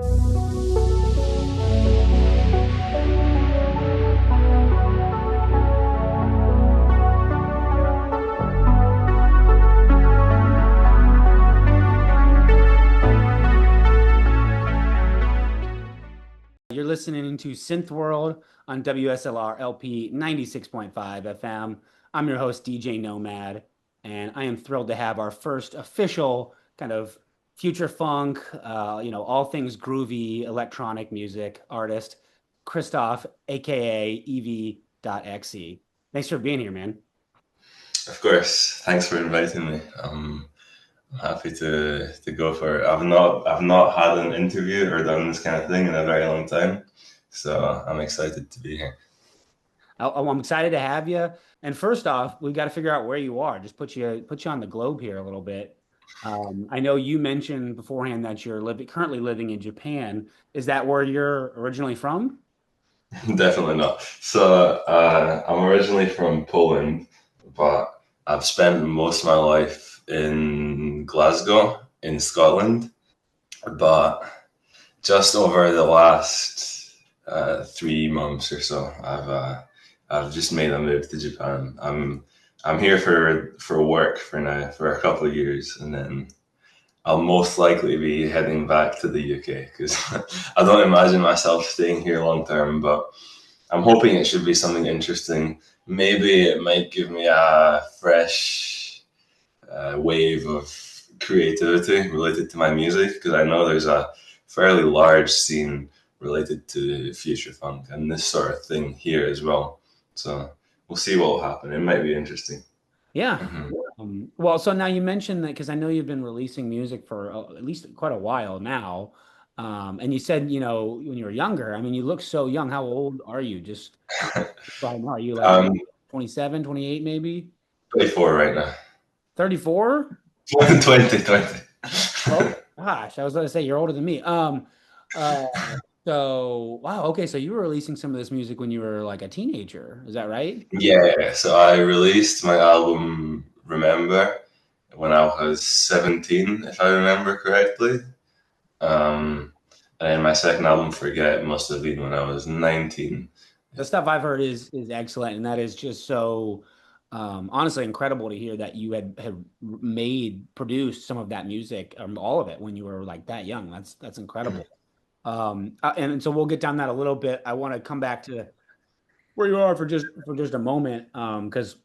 You're listening to SynthWorld on WSLR LP 96.5 FM. I'm your host, DJ Nomad, and I am thrilled to have our first official kind of future funk, all things groovy electronic music artist, Christoph, aka ev.exi. Thanks for being here, man. Of course. Thanks for inviting me. I'm happy to go for it. I've not had an interview or done this kind of thing in a very long time, so I'm excited to be here. I'm excited to have you. And first off, we've got to figure out where you are. Just put you on the globe here a little bit. I know you mentioned beforehand that you're currently living in Japan. Is that where you're originally from? Definitely not. So I'm originally from Poland, but I've spent most of my life in Glasgow, in Scotland. But just over the last 3 months or so, I've just made a move to Japan. I'm here for work for now for a couple of years, and then I'll most likely be heading back to the UK because I don't imagine myself staying here long term. But I'm hoping it should be something interesting. Maybe it might give me a fresh wave of creativity related to my music, because I know there's a fairly large scene related to future funk and this sort of thing here as well. So we'll see what will happen. It might be interesting. Yeah. Well, so now you mentioned that because I know you've been releasing music for at least quite a while now. And you said, when you were younger, I mean, you look so young. How old are you? Just right now, are you like 27, 28 maybe? 24 right now. 34? 20. Oh, gosh, I was going to say you're older than me. So, wow, okay, so you were releasing some of this music when you were like a teenager, is that right? Yeah, so I released my album Remember when I was 17, if I remember correctly. And then my second album, Forget, must have been when I was 19. The stuff I've heard is excellent, and that is just so honestly incredible to hear that you had produced some of that music, all of it when you were like that young. That's incredible. And so we'll get down that a little bit. I want to come back to where you are for just a moment, because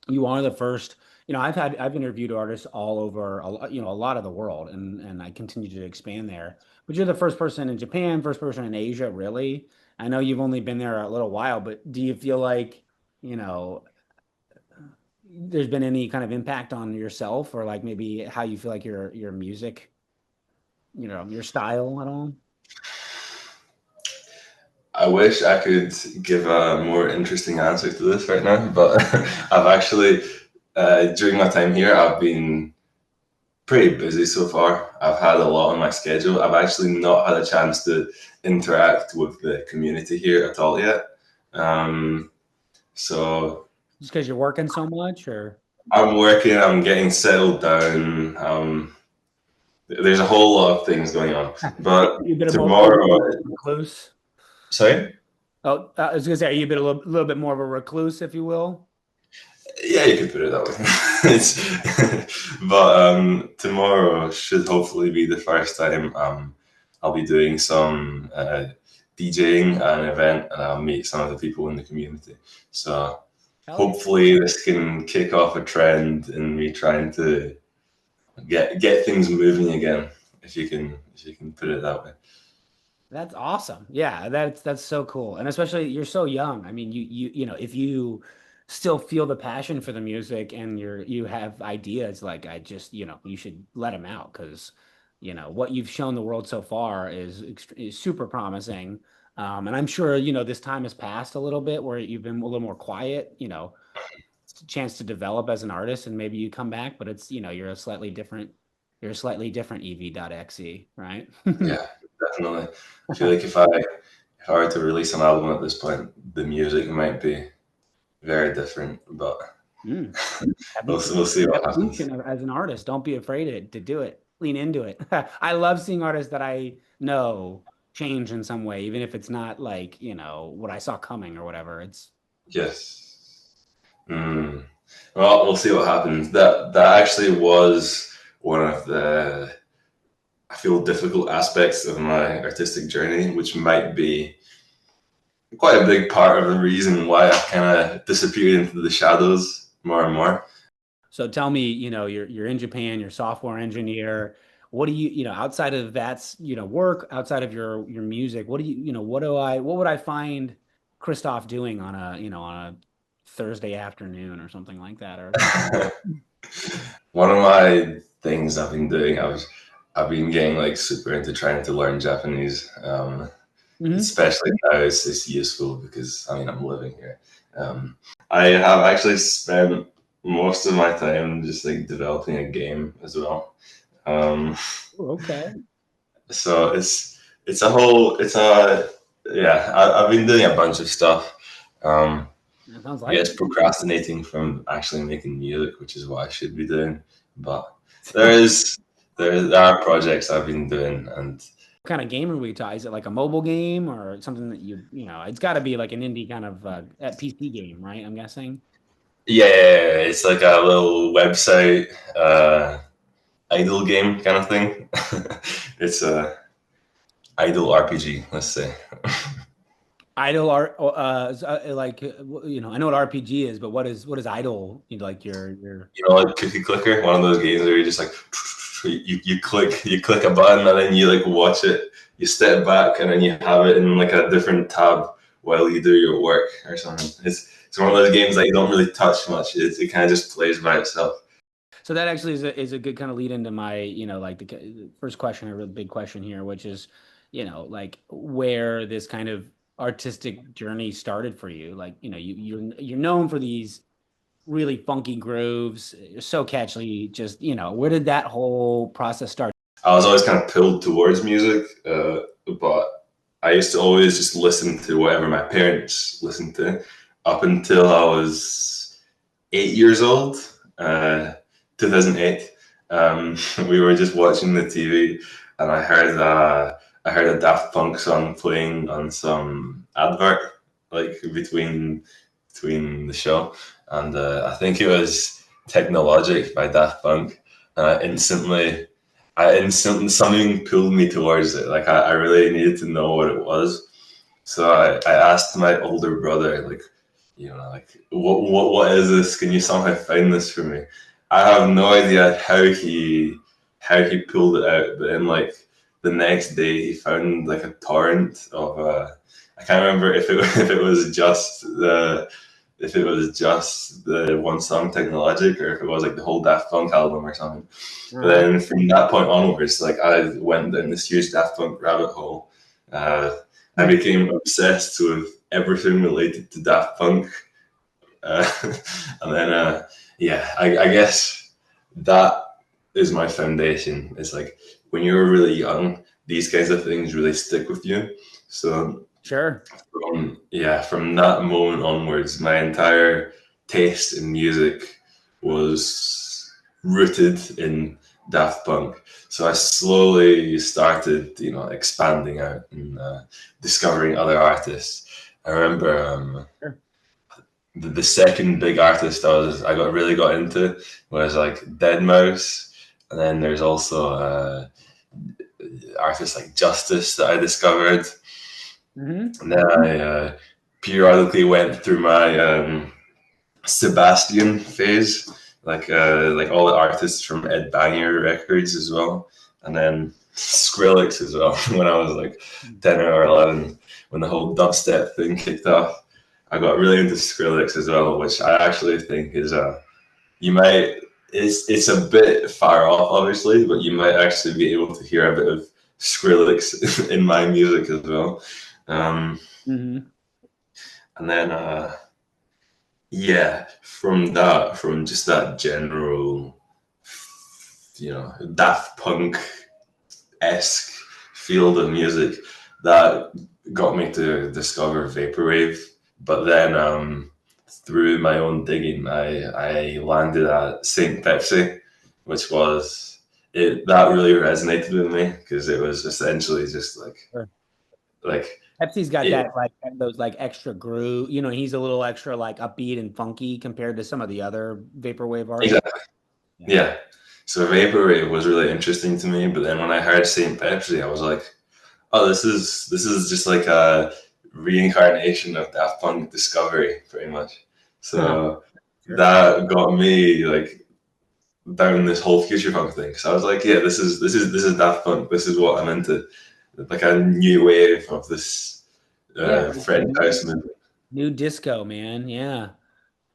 you are the first. I've interviewed artists all over, a lot of the world, and I continue to expand there. But you're the first person in Japan, first person in Asia, really. I know you've only been there a little while, but do you feel like, there's been any kind of impact on yourself, or like maybe how you feel like your music, your style at all? I wish I could give a more interesting answer to this right now, but I've actually, during my time here, I've been pretty busy so far. I've had a lot on my schedule. I've actually not had a chance to interact with the community here at all yet. So just because you're working so much, or? I'm working, I'm getting settled down. There's a whole lot of things going on, but tomorrow. Recluse. Sorry? Oh, I was gonna say, are you a little bit more of a recluse, if you will? Yeah, you could put it that way. But tomorrow should hopefully be the first time I'll be doing some DJing at an event, and I'll meet some of the people in the community. So hopefully this can kick off a trend in me trying to get things moving again, if you can put it that way. That's awesome. Yeah, that's so cool. And especially you're so young. I mean, you know, if you still feel the passion for the music and you have ideas, like you should let them out, because what you've shown the world so far is super promising. And I'm sure this time has passed a little bit where you've been a little more quiet. It's a chance to develop as an artist, and maybe you come back, but it's you're a slightly different ev.exi, right? Yeah, definitely. I feel like if I were to release an album at this point, the music might be very different, but we'll see what happens. As an artist, don't be afraid to do it. lean into it. I love seeing artists that I know change in some way, even if it's not like, what I saw coming or whatever. It's Yes. Mm. Well, we'll see what happens. That actually was one of the, I feel, difficult aspects of my artistic journey, which might be quite a big part of the reason why I kind of disappeared into the shadows more and more. so tell me, you're in Japan, you're a software engineer. What do outside of that's, work, outside of your music, what do what would I find Christoph doing on a Thursday afternoon or something like that? Or One of my things I've been doing, I've been getting like super into trying to learn Japanese. Mhm. Especially now it's useful because I mean I'm living here. Um, I have actually spent most of my time just like developing a game as well. Um, Oh, okay. so it's a whole it's a yeah I've been doing a bunch of stuff. Um, That sounds I like guess procrastinating from actually making music, which is what I should be doing. But there is there are projects I've been doing, and what kind of game are we talking? Is it like a mobile game or something that it's got to be like an indie kind of PC game, right? I'm guessing. yeah, it's like a little website idle game kind of thing. It's a idle RPG, let's say. Idle art, like I know what RPG is, but what is idle? Like your You know, like Cookie Clicker, one of those games where you just like you click a button and then you like watch it. You step back and then you have it in like a different tab while you do your work or something. It's one of those games that you don't really touch much. It kind of just plays by itself. So that actually is a good kind of lead into my, like the first question, a real big question here, which is, like where this kind of artistic journey started for you. Like, you're known for these really funky grooves, you're so catchy. Just, where did that whole process start? I was always kind of pulled towards music, but I used to always just listen to whatever my parents listened to up until I was 8 years old, 2008. We were just watching the TV, and I heard a Daft Punk song playing on some advert, like between the show, and I think it was Technologic by Daft Punk, and I instantly something pulled me towards it. Like I really needed to know what it was. So I asked my older brother, like, like what is this? Can you somehow find this for me? I have no idea how he pulled it out, but then like the next day he found like a torrent of I can't remember if it if it was just the one song Technologic or if it was like the whole Daft Punk album or something. But Uh-huh. then from that point onwards, like I went down this huge Daft Punk rabbit hole. Uh, I became obsessed with everything related to Daft Punk, uh, and then yeah, I guess that is my foundation. It's like when you're really young, these kinds of things really stick with you. So Sure. from that moment onwards, my entire taste in music was rooted in Daft Punk. So I slowly started, expanding out and discovering other artists. I remember Sure. the second big artist I got into was like Dead Mouse, and then there's also artists like Justice that I discovered. Hmm. And then I periodically went through my Sebastian phase, like all the artists from Ed Banger Records as well, and then Skrillex as well. When I was like 10 or 11, when the whole dubstep thing kicked off, I got really into Skrillex as well, which I actually think is you might it's a bit far off, obviously, but you might actually be able to hear a bit of Skrillex in my music as well. Um, Hmm. and then yeah, from just that general, Daft Punk esque field of music, that got me to discover Vaporwave. But then through my own digging, I landed at Saint Pepsi, which was that really resonated with me because it was essentially just Sure. like Pepsi's got it, that like those like extra groove. You know, he's a little extra like upbeat and funky compared to some of the other vaporwave artists. exactly, Yeah. yeah. So Vaporwave was really interesting to me, but then when I heard Saint Pepsi, I was like, oh, this is just like a reincarnation of Daft Punk Discovery, pretty much. So Sure. that got me like down this whole future punk thing. So I was like, yeah, this is Daft Punk. This is what I'm into. Like a new wave of this Yeah, it's like French house movement. new disco, man. Yeah.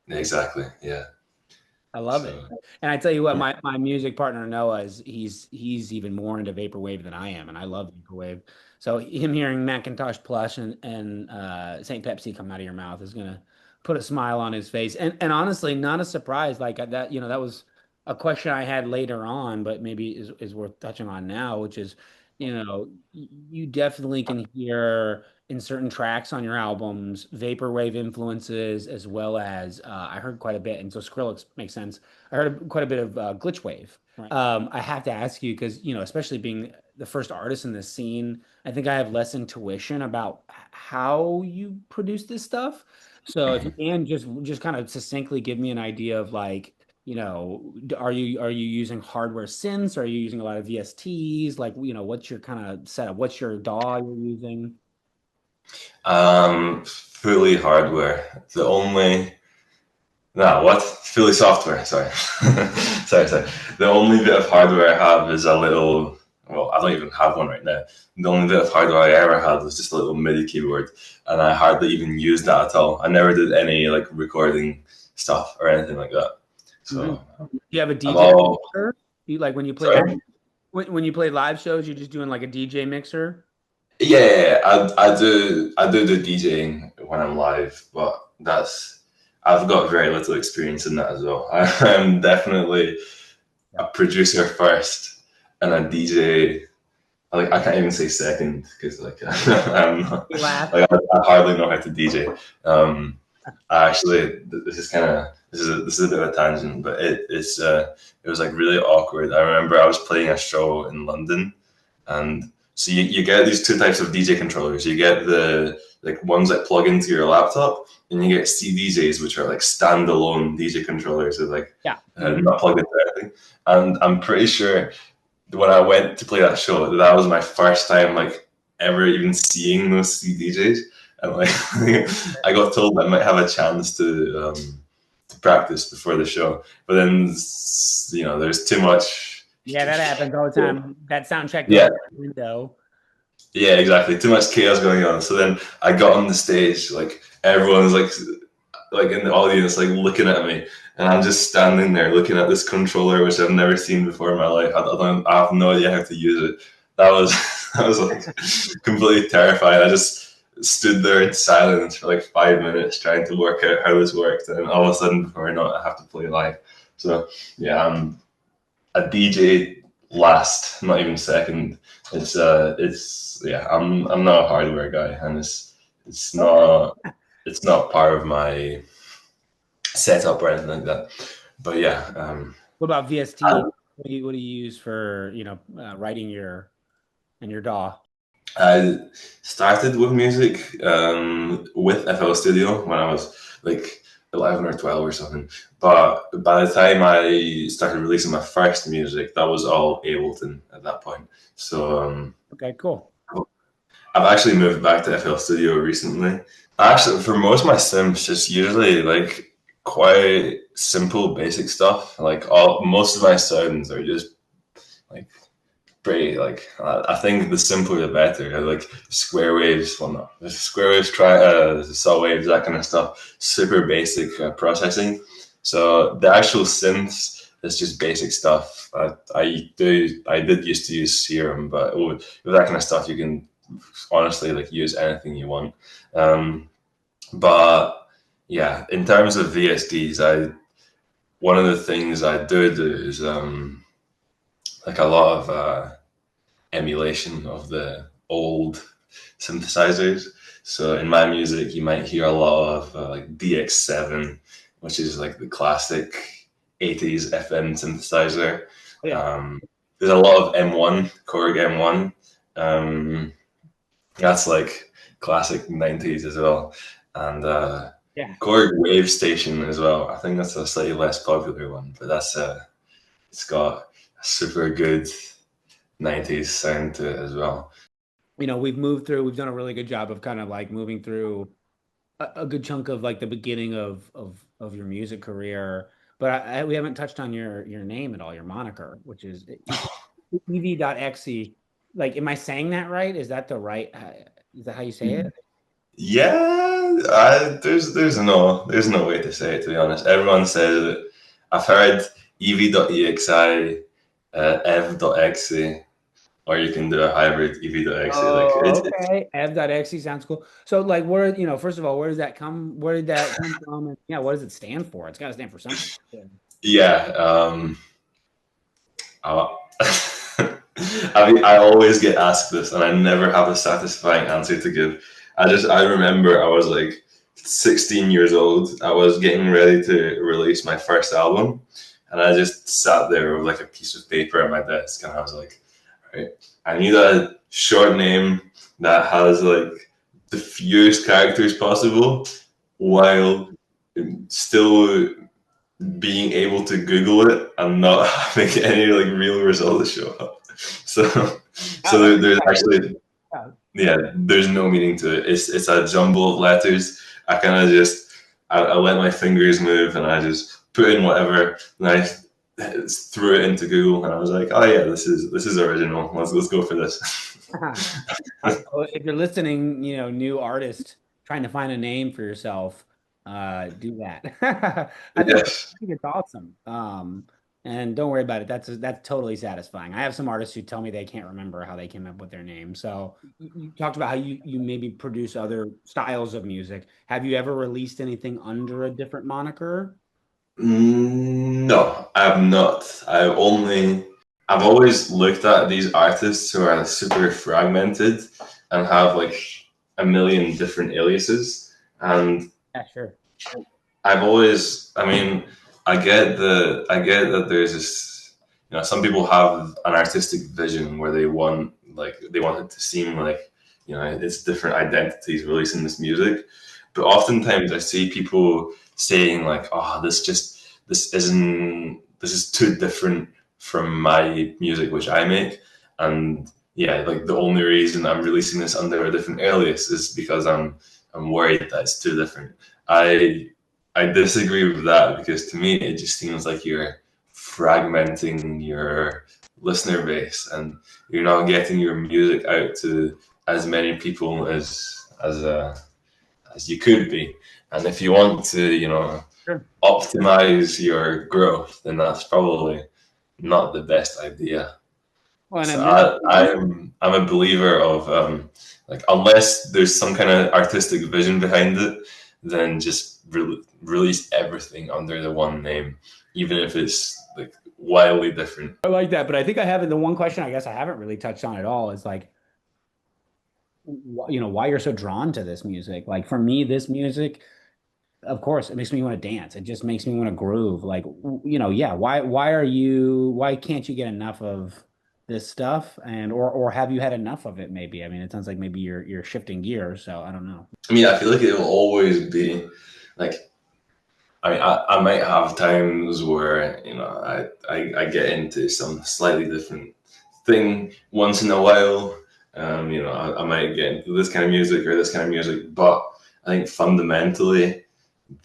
Exactly. Yeah. I love it. So And I tell you what, yeah. my music partner Noah is he's even more into vaporwave than I am, and I love vaporwave. So him hearing Macintosh Plush and St. Pepsi come out of your mouth is gonna put a smile on his face. And honestly, not a surprise. Like that, that was a question I had later on, but maybe is worth touching on now, which is, you definitely can hear in certain tracks on your albums, vaporwave influences, as well as I heard quite a bit, and so Skrillex makes sense. I heard quite a bit of glitch wave. Right. I have to ask you because especially being the first artist in this scene, I think I have less intuition about how you produce this stuff. So if you can just kind of succinctly give me an idea of like, are you using hardware synths? Are you using a lot of VSTs? Like, what's your kind of setup? What's your DAW you're using? Fully hardware. The only no, what? Fully software. Sorry, sorry. The only bit of hardware I have is a little. Well, I don't even have one right now. The only bit of hardware I ever had was just a little MIDI keyboard, and I hardly even used that at all. I never did any like recording stuff or anything like that. Mhm. So Do you have a I'm DJ all mixer? You like when you play sorry. when you play live shows, you're just doing like a DJ mixer? Yeah, I do the DJing when I'm live, but that's I've got very little experience in that as well. I am definitely Yeah. a producer first and a DJ. Like I can't even say second because like I'm not, Last. like I hardly know how to DJ. I actually this is kind of this is a bit of a tangent, but it was like really awkward. I remember I was playing a show in London, and so you get these two types of DJ controllers. You get the like ones that plug into your laptop, and you get CDJs, which are like standalone DJ controllers, so like Yeah. Mhm. not plugged into anything. And I'm pretty sure when I went to play that show, that was my first time like ever even seeing those CDJs, and like I got told I might have a chance to practice before the show, but then there's too much. Yeah, that happens all the time. That soundtrack goes Yeah, out the window. yeah, exactly. Too much chaos going on. So then I got on the stage, like everyone's like in the audience, like looking at me, and I'm just standing there looking at this controller, which I've never seen before in my life. I have no idea how to use it. That was that was like completely terrifying. I just stood there in silence for like 5 minutes trying to work out how this worked, and all of a sudden, before I know it, I have to play live. So yeah, I'm a DJ last, not even second. It's yeah, I'm not a hardware guy, and it's Okay. not it's not part of my setup or anything like that. But yeah, What about VST? What do you use for, writing your DAW? I started with music with FL Studio when I was like 11 or 12 or something. But by the time I started releasing my first music, that was all Ableton at that point. So Okay, cool. I've actually moved back to FL Studio recently. Actually, for most of my sims, just usually like quite simple, basic stuff. Like all most of my sounds are just like pretty like I think the simpler the better. Like square waves, well no, square waves, saw waves, that kind of stuff. Super basic processing. So the actual synths is just basic stuff. I did used to use Serum, but with that kind of stuff, you can honestly like use anything you want. But yeah, in terms of VSDs, I one of the things I do is like a lot of emulation of the old synthesizers. So in my music, you might hear a lot of like DX7, which is like the classic 80s FM synthesizer. Oh, yeah. Um, there's a lot of M1, Korg M1. Um, that's like classic 90s as well. And Yeah. Korg Wave Station as well. I think that's a slightly less popular one, but that's it's got a super good 90s sound to it as well. We've done a really good job of kind of like moving through a good chunk of like the beginning of your music career, but we haven't touched on your name at all, your moniker, which is ev.exi. Like, am I saying that right? Is that the right? Is that how you say it? Yeah, there's no way to say it, to be honest. Everyone says it. I've heard ev.exi, ev.exi, or you can do a hybrid ev.exi. Like Oh, okay. Ev.exi sounds cool. So, like, first of all, where does that come? Where did that come from? And yeah, what does it stand for? It's got to stand for something. Yeah. yeah. I, I always get asked this, and I never have a satisfying answer to give. I remember I was like 16 years old. I was getting ready to release my first album, and I just sat there with like a piece of paper at my desk, and I was like, right, I need a short name that has like the fewest characters possible, while still being able to Google it and not having any like real results show up. So, Oh, that's a there's good idea. actually, yeah, there's no meaning to it. It's a jumble of letters. I kind of just I let my fingers move and I just put in whatever and I threw it into Google and I was like, oh yeah, this is original. Let's go for this. Well, if you're listening, new artist trying to find a name for yourself, do that. I think Yes. I think it's awesome. And don't worry about it. That's totally satisfying. I have some artists who tell me they can't remember how they came up with their name. So you talked about how you maybe produce other styles of music. Have you ever released anything under a different moniker? No, I've not. I've always looked at these artists who are super fragmented and have like a million different aliases. And Yeah, sure. I mean, I get that there's this, some people have an artistic vision where they want it to seem like, it's different identities releasing this music. But oftentimes I see people saying like, oh, this is too different from my music, which I make. And yeah, like the only reason I'm releasing this under a different alias is because I'm worried that it's too different. I I disagree with that because to me it just seems like you're fragmenting your listener base and you're not getting your music out to as many people as you could be. And if you want to, Sure. optimize your growth, then that's probably not the best idea. Well, and So in this, I'm a believer of like unless there's some kind of artistic vision behind it, then just release everything under the one name, even if it's like wildly different. I like that, but I think I haven't. The one question I guess I haven't really touched on at all is like, why you're so drawn to this music. Like for me, this music, of course, it makes me want to dance. It just makes me want to groove. Like, yeah. Why can't you get enough of this stuff? And or have you had enough of it? Maybe. I mean, it sounds like maybe you're shifting gears. So I don't know. I mean, I feel like it will always be like I mean, I might have times where I get into some slightly different thing once in a while. I might get into this kind of music or this kind of music, but I think fundamentally,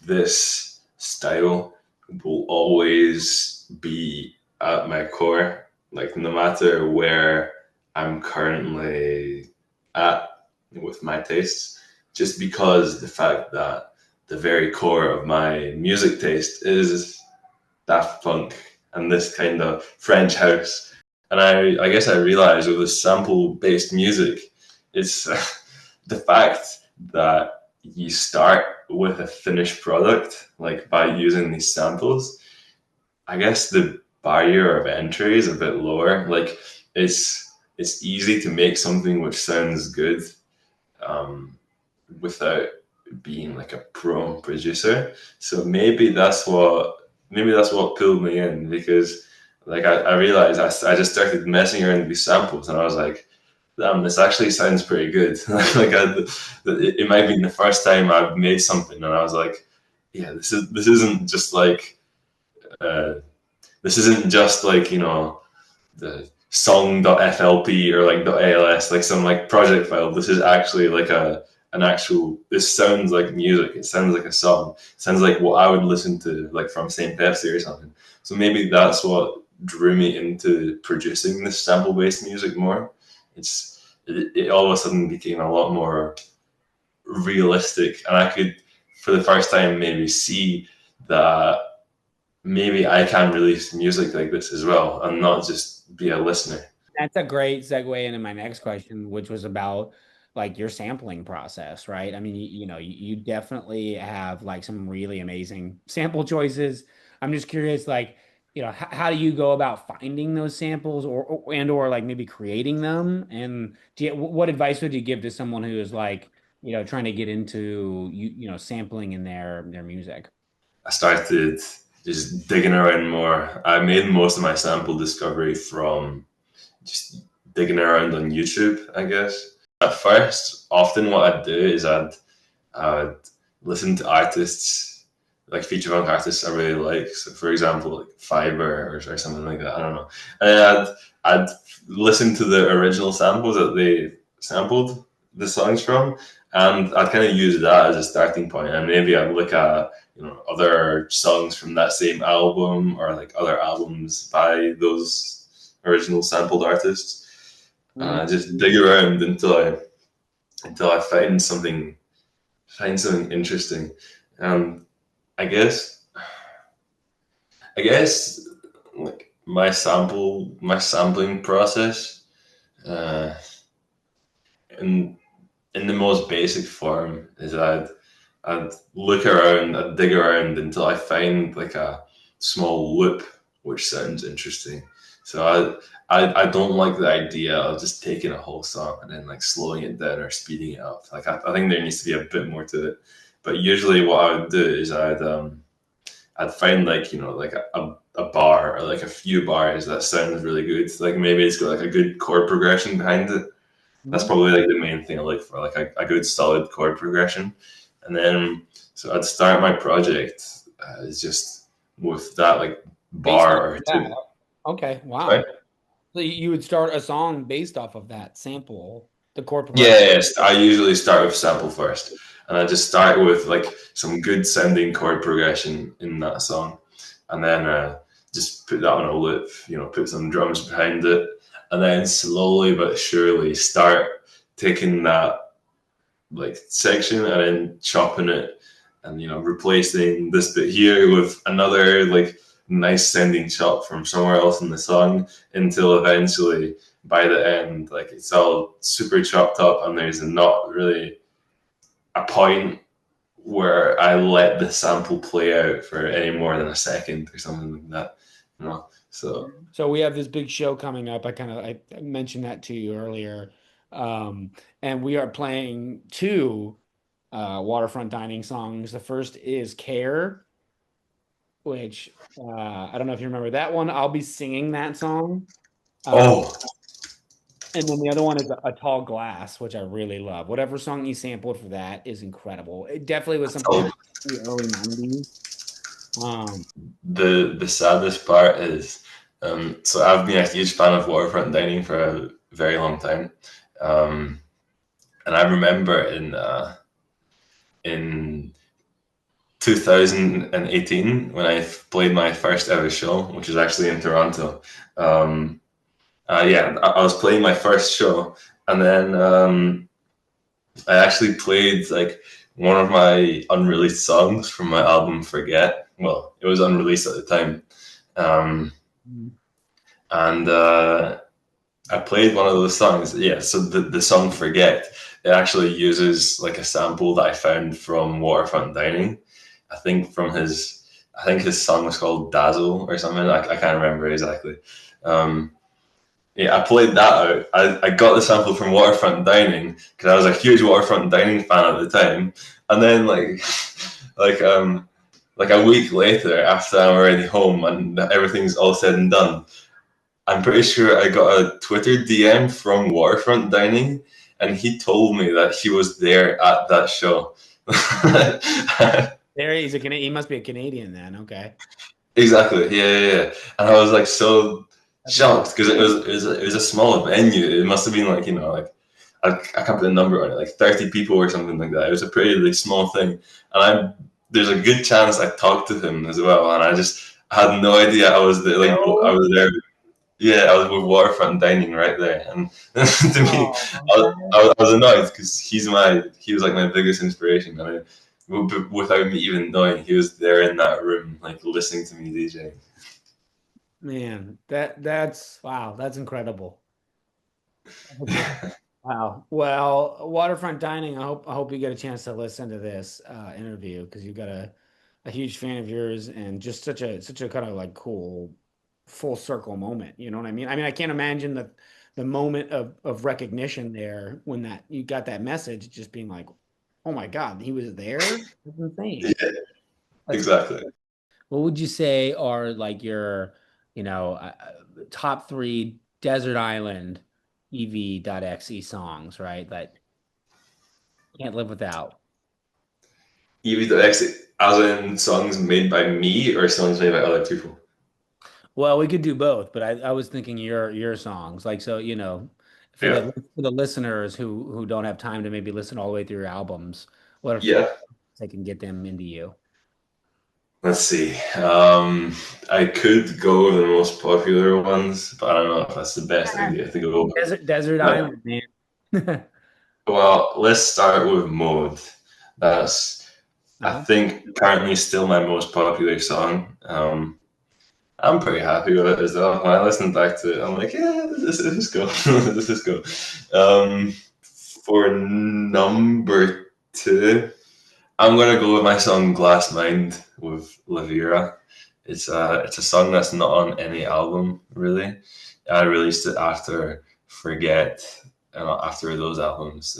this style will always be at my core. Like no matter where I'm currently at with my tastes, just because the fact that the very core of my music taste is Daft Punk and this kind of French house. And I guess I realized with this sample based music, it's the fact that you start with a finished product, like by using these samples. I guess the barrier of entry is a bit lower. Like it's easy to make something which sounds good um, without being like a pro producer. So maybe that's what pulled me in because like I realized I just started messing around with these samples, and I was like, damn, this actually sounds pretty good. Like it might be the first time I've made something, and I was like, yeah, this isn't just like uh, this isn't just like, you know, the song.flp or like .als, like some like project file. This is actually like an actual. This sounds like music. It sounds like a song. It sounds like what I would listen to, like from Saint Pepsi or something. So maybe that's what drew me into producing this sample based music more. It all of a sudden became a lot more realistic, and I could, for the first time, maybe see that maybe I can release music like this as well and not just be a listener. That's a great segue into my next question, which was about like your sampling process, right? I mean, you definitely have like some really amazing sample choices. I'm just curious, like, how do you go about finding those samples or like maybe creating them? And what advice would you give to someone who is like, trying to get into sampling in their music? I started just digging around more. I made most of my sample discovery from just digging around on YouTube, I guess. At first, often what I'd do is I'd listen to artists, like feature funk artists I really like. So, for example, like Fiverr or something like that. I don't know. And I'd listen to the original samples that they sampled the songs from, and I'd kind of use that as a starting point. And maybe I'd look at, you know, other songs from that same album or like other albums by those original sampled artists. Mm. Just dig around until I find something interesting. Um, I guess I guess like my sampling process, uh, in in the most basic form is I'd look around, I'd dig around until I find like a small loop which sounds interesting. So I don't like the idea of just taking a whole song and then like slowing it down or speeding it up. Like I think there needs to be a bit more to it. But usually what I would do is I'd find like, you know, like a bar or like a few bars that sounds really good. Like maybe it's got like a good chord progression behind it. That's Mhm. probably like the main thing I look for, like a good solid chord progression. And then so I'd start my project is just with that like Based bar off or of that. two. Okay, wow. Right? So you would start a song based off of that sample, the chord progression. Yeah, yes. I usually start with sample first, and I just start with like some good sounding chord progression in that song, and then just put that on a loop. You know, put some drums behind it, and then slowly but surely start taking that like section and then chopping it, and you know, replacing this bit here with another like nice sounding chop from somewhere else in the song until eventually by the end like it's all super chopped up and there's not really a point where I let the sample play out for any more than a second or something like that, you know. So So we have this big show coming up. I mentioned that to you earlier. And we are playing two waterfront dining songs. The first is Care, which I don't know if you remember that one. I'll be singing that song. Um, oh, and then the other one is a Tall Glass, which I really love. Whatever song you sampled for that is incredible. It definitely was something oh, in the early 90s. Um, the saddest part is, so I've been a huge fan of waterfront dining for a very long time, um, and I remember in 2018 when I played my first ever show, which was actually in Toronto. Um, yeah, I was playing my first show, and then I actually played like one of my unreleased songs from my album Forget. Well, it was unreleased at the time. Um, and I played one of those songs. Yeah, so the song Forget, it actually uses like a sample that I found from Waterfront Dining. I think from I think his song was called Dazzle or something. I can't remember exactly. Um, yeah, I played that out. I got the sample from Waterfront Dining because I was a huge Waterfront Dining fan at the time. And then like like like a week later, after I'm already home and everything's all said and done, I'm pretty sure I got a Twitter DM from Waterfront Dining, and he told me that he was there at that show. There he's he must be a Canadian then. Okay. Exactly. Yeah, yeah, yeah. And I was like so That's incredible. shocked because it was a small venue. It must have been like, like I can't put a number on it, like 30 people or something like that. It was a pretty like small thing, and there's a good chance I talked to him as well, and I just had no idea I was there. Like I No. was there. Yeah, I was with Waterfront Dining right there, and to me, Oh, that, I was annoyed because he was like my biggest inspiration, and without me even knowing, he was there in that room, like listening to me DJ. man, that's wow, that's incredible. Wow. Well, Waterfront Dining, I hope you get a chance to listen to this interview because you've got a huge fan of yours and just such a kind of like cool full circle moment. You know what I mean? I mean, I can't imagine the moment of recognition there when that you got that message just being like, oh my God, he was there. That's insane. Yeah, That's exactly. what would you say are like your, top three desert island ev.exi songs, right? That can't live without. ev.exi, as in songs made by me or songs made by other people? Well, we could do both, but I was thinking your songs. Like so, for Yeah. the listeners who don't have time to maybe listen all the way through your albums, what are Yeah. I can get them into you? Let's see. I could go with the most popular ones, but I don't know if that's the best idea to go with. Desert But, Island, man. well, let's start with Mode. That's, I Uh-huh. think, currently still my most popular song. I'm pretty happy with it as well. When I listen back to it, I'm like, yeah, this is cool. This is cool. Um, for number two, I'm gonna go with my song "Glass Mind" with Lavira. It's a song that's not on any album really. I released it after Forget, after those albums.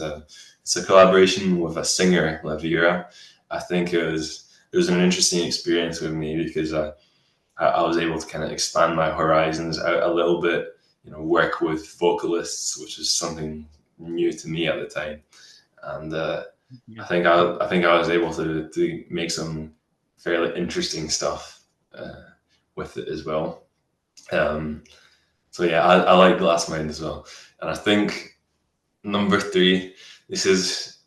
It's a collaboration with a singer, Lavira. I think it was an interesting experience with me because I was able to kind of expand my horizons out a little bit. Work with vocalists, which is something new to me at the time, and Yeah. I think I was able to make some fairly interesting stuff with it as well. Um, so yeah, I like Glass Mind as well, and I think number three. This is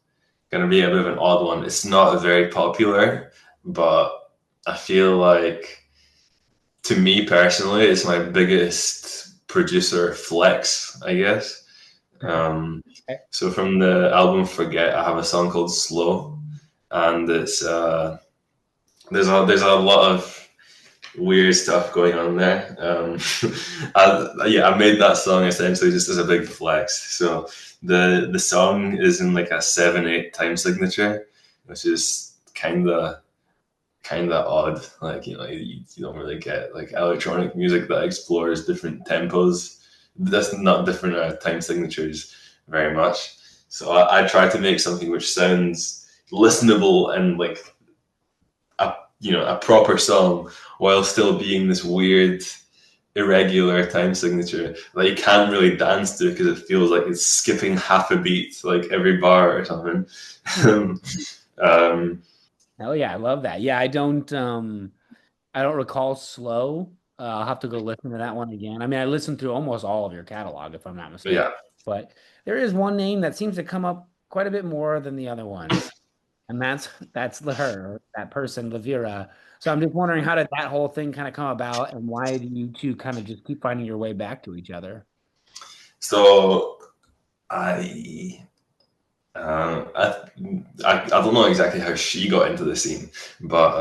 going to be a bit of an odd one. It's not very popular, but I feel like to me personally, it's my biggest producer flex, I guess. Um, Okay. so from the album Forget, I have a song called Slow, and it's there's a lot of weird stuff going on there. I made that song essentially just as a big flex. So the song is in like a 7/8 time signature, which is kind of odd. Like you don't really get like electronic music that explores different tempos. That's not different time signatures very much. So I try to make something which sounds listenable and like a proper song while still being this weird irregular time signature that you can't really dance to because it feels like it's skipping half a beat like every bar or something. um, Hell yeah, I love that. Yeah, I don't recall Slow. I'll have to go listen to that one again. I mean, I listened through almost all of your catalog, if I'm not but mistaken. yeah, But there is one name that seems to come up quite a bit more than the other ones, and that's her, that person, Lavira. So I'm just wondering, how did that whole thing kind of come about, and why do you two kind of just keep finding your way back to each other? so I Uh, I don't know exactly how she got into the scene, but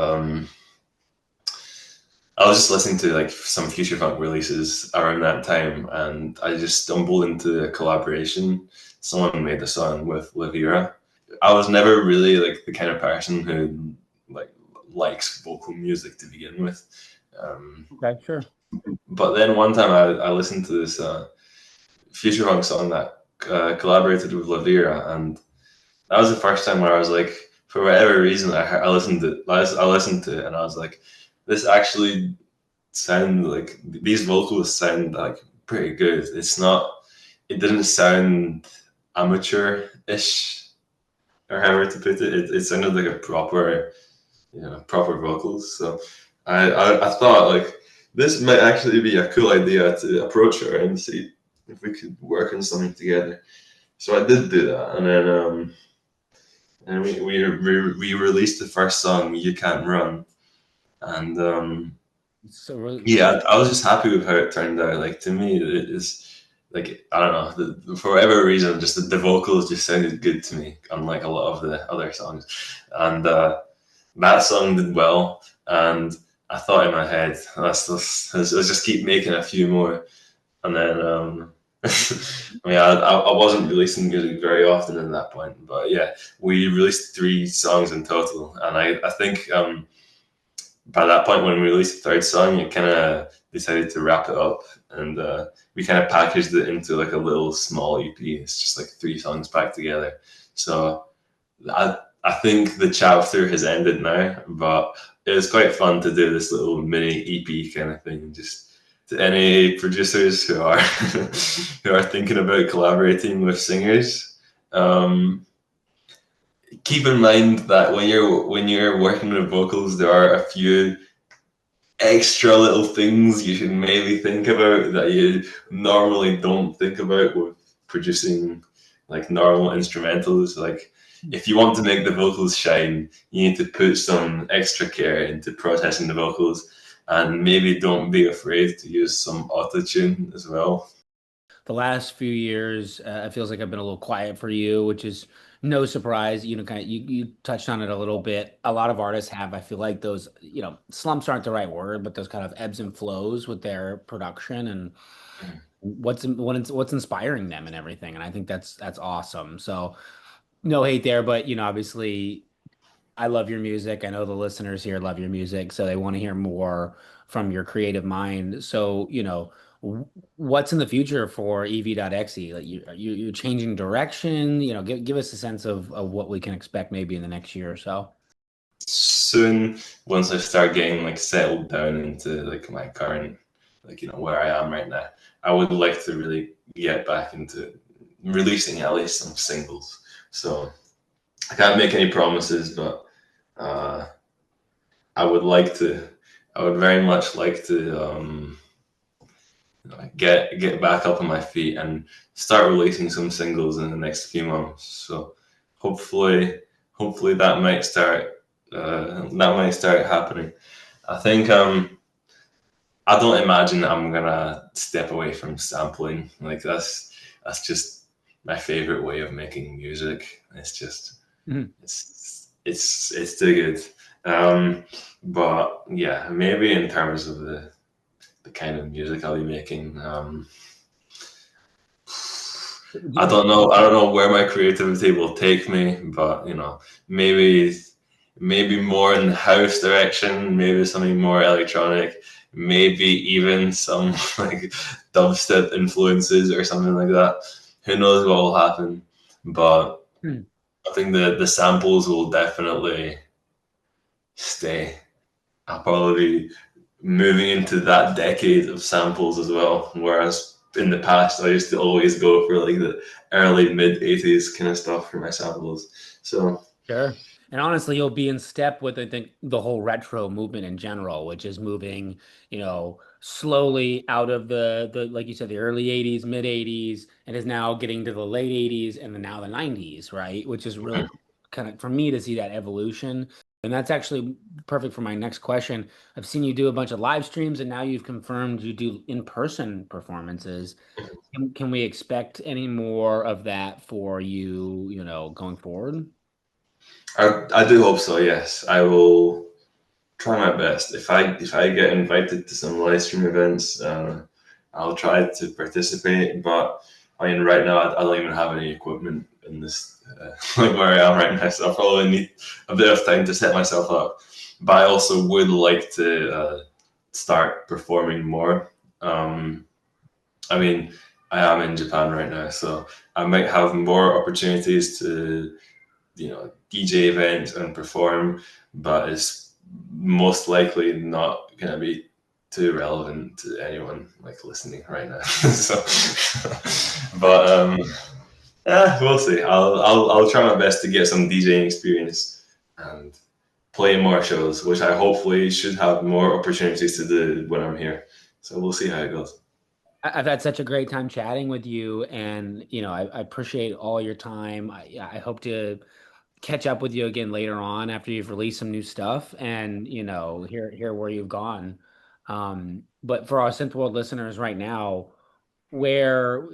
I was just listening to like some future funk releases around that time, and I just stumbled into a collaboration. Someone made a song with Livira. I was never really like the kind of person who like likes vocal music to begin with, um, Okay, sure. but then one time I listened to this future funk song that collaborated with Livira, and that was the first time where I was like for whatever reason, I listened to it, and I was like, this actually sound like these vocals sound like pretty good. It didn't sound amateur-ish or however to put it. It sounded like a proper, proper vocals. So I thought like this might actually be a cool idea to approach her and see if we could work on something together. So I did do that, and then we released the first song, "You Can't Run," and So really, yeah, I was just happy with how it turned out. Like to me, it is like I don't know, for whatever reason, just the vocals just sounded good to me, unlike a lot of the other songs, and that song did well. And I thought in my head, let's just keep making a few more, and then I mean, I wasn't releasing music very often at that point, but yeah, we released 3 songs in total, and I think by that point when we released the third song, it kind of decided to wrap it up, and we kind of packaged it into like a little small EP. It's just like 3 songs packed together. So I think the chapter has ended now, but it was quite fun to do this little mini EP kind of thing. Just to any producers who are who are thinking about collaborating with singers, keep in mind that when you're working with vocals, there are a few extra little things you should maybe think about that you normally don't think about with producing like normal instrumentals. Like if you want to make the vocals shine, you need to put some extra care into processing the vocals, and maybe don't be afraid to use some auto tune as well. the last few years, it feels like I've been a little quiet for you, which is no surprise. You know, kind of you touched on it a little bit. A lot of artists have, I feel like those, slumps aren't the right word, but those kind of ebbs and flows with their production and what's inspiring them and everything. And I think that's awesome. So no hate there, but obviously I love your music. I know the listeners here love your music, so they want to hear more from your creative mind. So, what's in the future for ev.exi? Like you're changing direction, give us a sense of what we can expect maybe in the next year or so. Soon, once I start getting like settled down into like my current, like where I am right now, I would like to really get back into releasing at least some singles. So I can't make any promises, but uh, I would like to. I would very much like to get back up on my feet and start releasing some singles in the next few months. So hopefully, hopefully that might start happening. I think I don't imagine I'm gonna step away from sampling. Like that's just my favorite way of making music. It's just Mhm. it's too good. But yeah, maybe in terms of the kind of music I'll be making, I don't know. I don't know where my creativity will take me, but maybe maybe more in the house direction, maybe something more electronic, maybe even some like dubstep influences or something like that. Who knows what will happen? But Hmm. I think the samples will definitely stay. I'll probably be moving into that decade of samples as well. Whereas in the past, I used to always go for like the early mid 80s kind of stuff for my samples. So Sure. And honestly, you'll be in step with, I think, the whole retro movement in general, which is moving, slowly out of like you said, the early 80s, mid 80s, and is now getting to the late 80s and then now the 90s, right? Which is really kind of for me to see that evolution. And that's actually perfect for my next question. I've seen you do a bunch of live streams and now you've confirmed you do in-person performances. Can we expect any more of that for you, going forward? I do hope so. Yes, I will try my best. If I get invited to some live stream events, I'll try to participate. But I mean, right now I don't even have any equipment in this like where I am right now, so I probably need a bit of time to set myself up. But I also would like to start performing more. Um, I mean, I am in Japan right now, so I might have more opportunities to DJ events and perform, but it's most likely not going to be too relevant to anyone like listening right now. So, but we'll see. I'll try my best to get some DJing experience and play more shows, which I hopefully should have more opportunities to do when I'm here. So we'll see how it goes. I've had such a great time chatting with you, and I appreciate all your time. I hope to catch up with you again later on after you've released some new stuff, and hear where you've gone. But for our SynthWorld listeners right now, where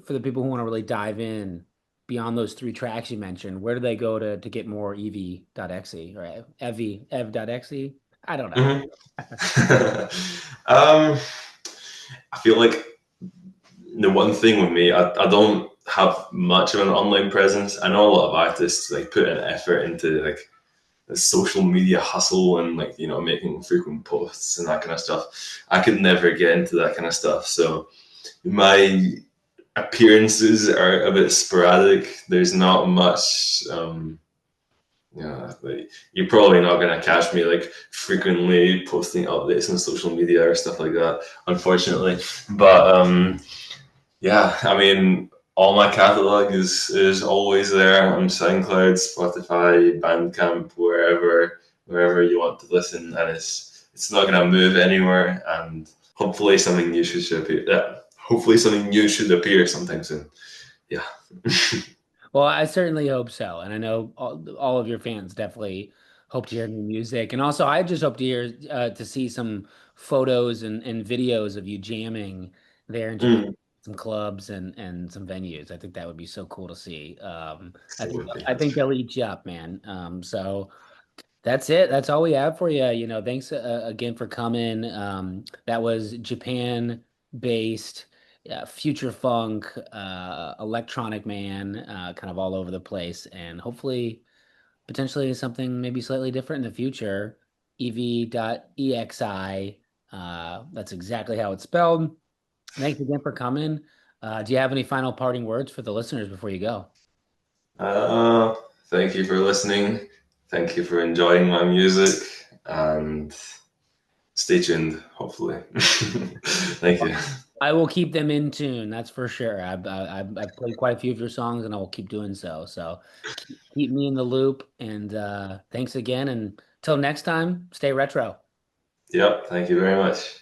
for the people who want to really dive in beyond those three tracks you mentioned, where do they go to get more ev.exi or ev.exi? I don't know. Mm-hmm. um, I feel like the one thing with me, I don't have much of an online presence. I know a lot of artists like put an effort into like the social media hustle and like making frequent posts and that kind of stuff. I could never get into that kind of stuff. So my appearances are a bit sporadic. There's not much. Like, you're probably not gonna catch me like frequently posting updates on social media or stuff like that, unfortunately. But yeah, I mean, all my catalog is always there on SoundCloud, Spotify, Bandcamp, wherever you want to listen, and it's not gonna move anywhere. And hopefully something new should appear. Yeah, hopefully something new should appear sometime soon. Yeah. Well, I certainly hope so. And I know all of your fans definitely hope to hear new music. And also, I just hope to hear to see some photos and videos of you jamming there in Japan, Mm. some clubs and some venues. I think that would be so cool to see. I It think would be. I That's think true. they'll eat you up, man. So that's it. That's all we have for you. Thanks again for coming. That was Japan based, future funk, electronic man, kind of all over the place, and hopefully, potentially something maybe slightly different in the future. ev.exi. That's exactly how it's spelled. Thanks again for coming. Do you have any final parting words for the listeners before you go? Uh, Thank you for listening. Thank you for enjoying my music, and stay tuned, hopefully. Thank you. I will keep them in tune. That's for sure. I've played quite a few of your songs, and I will keep doing so. So keep me in the loop. And thanks again. And till next time, stay retro. Yep, thank you very much.